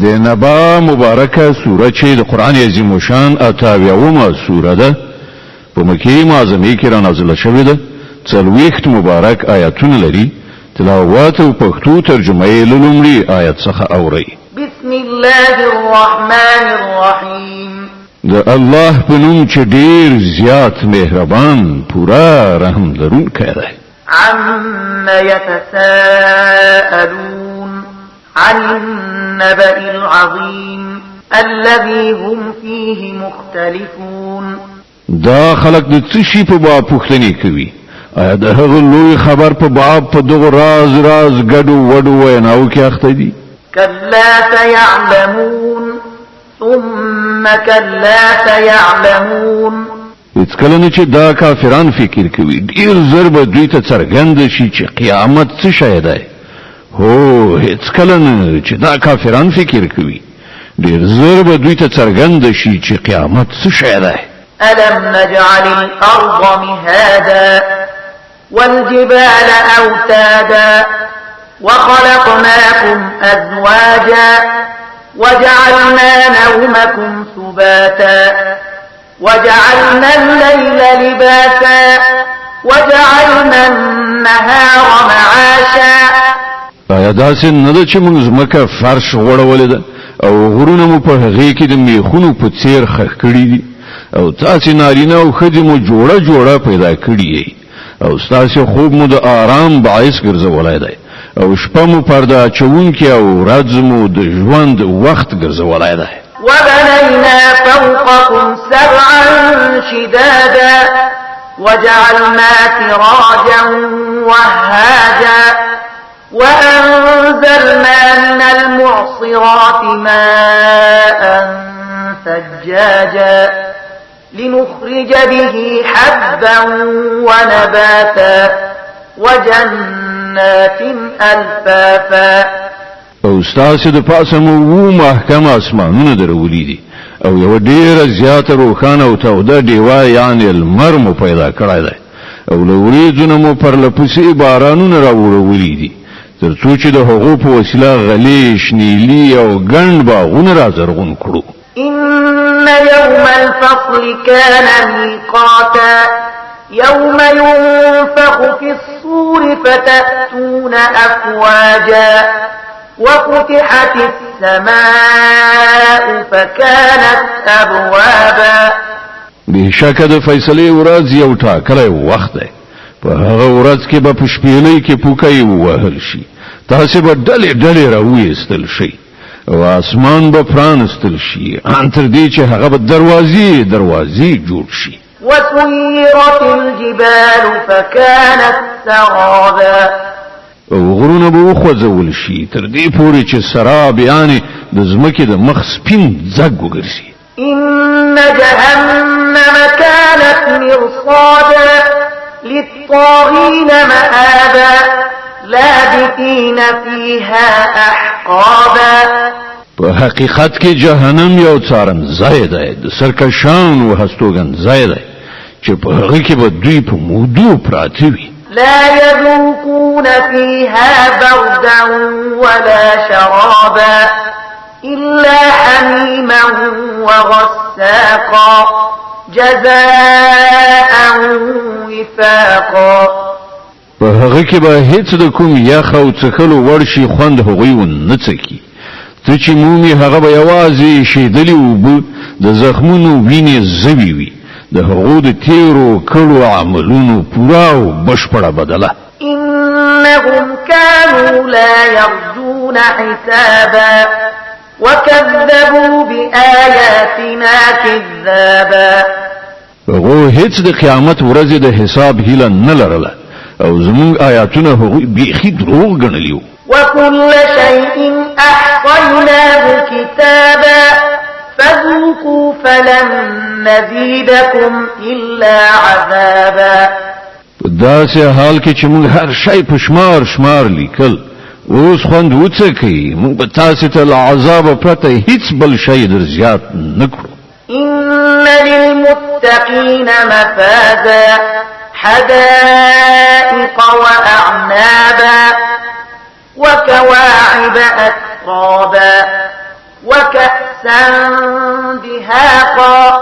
د نبا مبارکه سوره چې د قران عظیم شان اتاویومه سوره ده په مکه معظمه کې را نازله شوې ده. څلوېښت مبارک آیاتونه لري. تلاوت او پښتو ترجمه یې لومړی آیت څخه اوري. بسم الله الرحمن الرحیم. د الله په نوم چې ډیر زیات مهربان پورا رحم لرونکی دی. عما يتساءلون عن النبأ العظيم الذي هم فيه مختلفون. دا خلق د څه شي په باب پوښتنه کوي؟ آیا د هغه لوی خبر په باب په دغه راز ګډو وډو ویناو کې اخته دي؟ كلا سيعلمون ثم كلا سيعلمون. هیڅ کله نه چې دا کافران فکر کوي ډیر زر به دوی ته څرګند شي چې قیامت څه شی دی. هو هیڅ کله نه چې دا کافران فکر کوي ډیر زر به دوی ته څرګند شي چې قیامت څه شی دی. ألم نجعل الأرض مهادا والجبال أوتادا وخلقناكم أزواجا وجعلنا نومكم سباتا وجعلنا الليل لباسا وجعلنا النهار معاشا. آیا داسې نه ده چې موږ ځمکه فرش غوړولې ده او غرونه مو په هغې کې د میخونو په څیر خښ کړي دي او تاسې نارینه او ښځې مو جوړه پیدا کړي او ستاسې خوب مو د آرام باعث ګرځولی دی او شپه مو پرده اچوونکې او ورځ مو د ژوند وخت ګرځولی دی. وبنينا فوقكم سبعا شدادا وجعلنا سراجا وهاجا وأنزلنا من المعصرات ماء ثجاجا لنخرج به حبا ونباتا وجنات ألفافا. او ستاسو د پاسه مو محکم اسمانونه درولې دي او یو ډیر زیات روخانه او توده دیوا یعنی المر مو پیدا کړای دی او لوريځونه مو پر لپسې بارانونه راوړولې دي ترڅو چې د هغو په وسیله غلې شنیلی او ګڼ باغونه رازرغون کړو. إن يوم الفصل كان ميقاتا يوم ينفخ في الصور فتأتون أفواجا وفتحت السماء فكانت أبوابا. بشک د فیصله ورځ یو ټاکلی وخت دی. په هغه ورځ کې به په شپېلۍ کې پوکای ووهل شي تاسې به ډلې راویستل شي او اسمان به پرانستل شي ان تر دې چې هغه به دروازې جوړ شي. وسيرت الجبال فكانت سرابا. او غرونه به وخوځول شي تر دې پورې چې سراب یعنی د ځمکې د مخ سپین ځګ وګرځي. إن جهنم كانت مرصادا للطاغين مآبا لابثين فيها أحقابا. په حقیقت کې جهنم یو څارنځای دی د سرکشان او هستوګنځای دی چې په هغه کې به دوی په مودو پراته وي. لا يذوقون فيها بردا ولا شرابا إلا حميما وغساقا جزاء وفاقا. په هغه کې به هیڅ د کوم یخ او څښلو ورشي خوند هغوی ونه څکي. ته چې مومي هغه به یوازې شیدلې اوبه د زخمونو وینې زوی وي د هغو د تیرو کړو عملونو پورا او بشپړه بدله. إنهم كانوا لا يرجون حسابا وكذبوا بآياتنا كذابا. هغو هیڅ د قیامت ورځې د حساب هیله نه لرله او زمونږ آیاتونه هغوی بیخي دروغ ګڼلي. وكل شيء أحصيناه كتابا فذوقوا فلن نزيدكم إلا عذابا. داسې حال کې چې موږ هر شی په شمار لیکل اوس خوند وڅکئ موږ به تاسې ته له عذابه پرته هیڅ بل شی در زیات نه کړو. إن للمتقين مفازا حدائق وأعنابا وكواعب أترابا كأسا دهاقا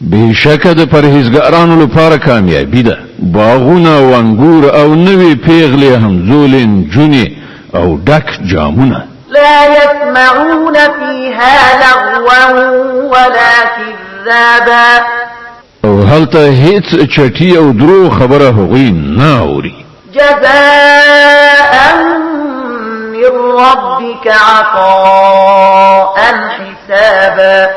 بشکه د پرهیزګارانو لپاره کامیابی ده باغونه او انګور او نوې پیغلې همزولې نجونې او ډک جامونه لا يسمعون فيها لغوا ولا كذابا او هلته هیڅ چټي او درو خبره هغوی نه اوري جزاء من ربك عطاء حسابا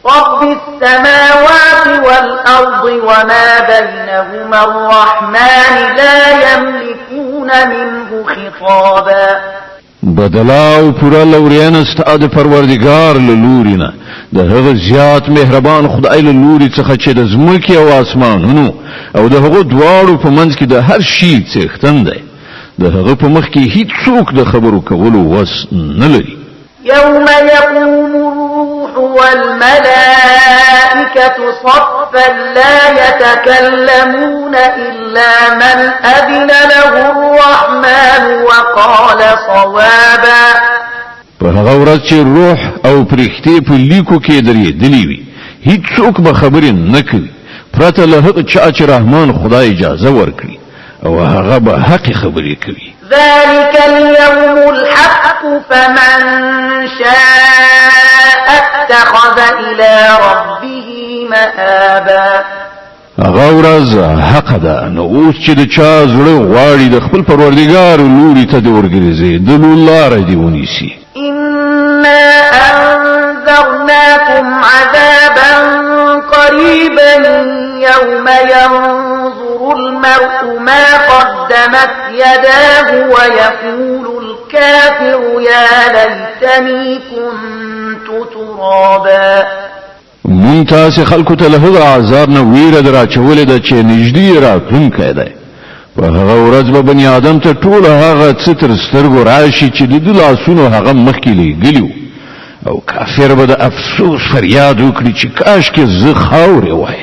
رب السماوات والأرض وما بينهما الرحمن لا يملكون منه خطابا بدلا او پورا لورین استا د پروردگار له لوري نه د هغه زیات مهربان خدای له لوري څخه چې د زمکه او اسمانونو او د هغه دواړو په منځ کې د هر شي څښتن دی د هغه په مخ کې هیڅ څوک د خبرو کولو وس نه لري يوم يقوم الروح والملائكة صفا لا يتكلمون إلا من أذن له الرحمن وقال صوابا په هغه ورځ چې روح او پرښتې په لیکو کې درېدلې وي هیڅوک به خبرې نه کوي پرته له هغه چا چې رحمان خدای اجازه ورکړي او هغه به حق خبرې کوي ذلك اليوم الحق فمن شاء اتخذ إلى ربه مآبا هغه ورځ حق ده نو اوس چې د چا زړه غواړي د خپل پروردګار لوري ته د ورګرځي د لاره دی ونیسي إنا أنذرناكم عذابا قريبا يوم ينظر المرء ما قدمت يداه ويقول الكافر يا ليتني كنت ترابا مون تاسو خلکو ته له عذاب نه ویره دراچولې ده چې نږدې راتلونکی دی په هغه ورځ به بني آدم ته ټول هغه څه تر سترګو راشي چې د لاسونو هغه مخکې لګلیو او کافر به د افسوس فریاد وکړي چې کاش کې زه خاورې وای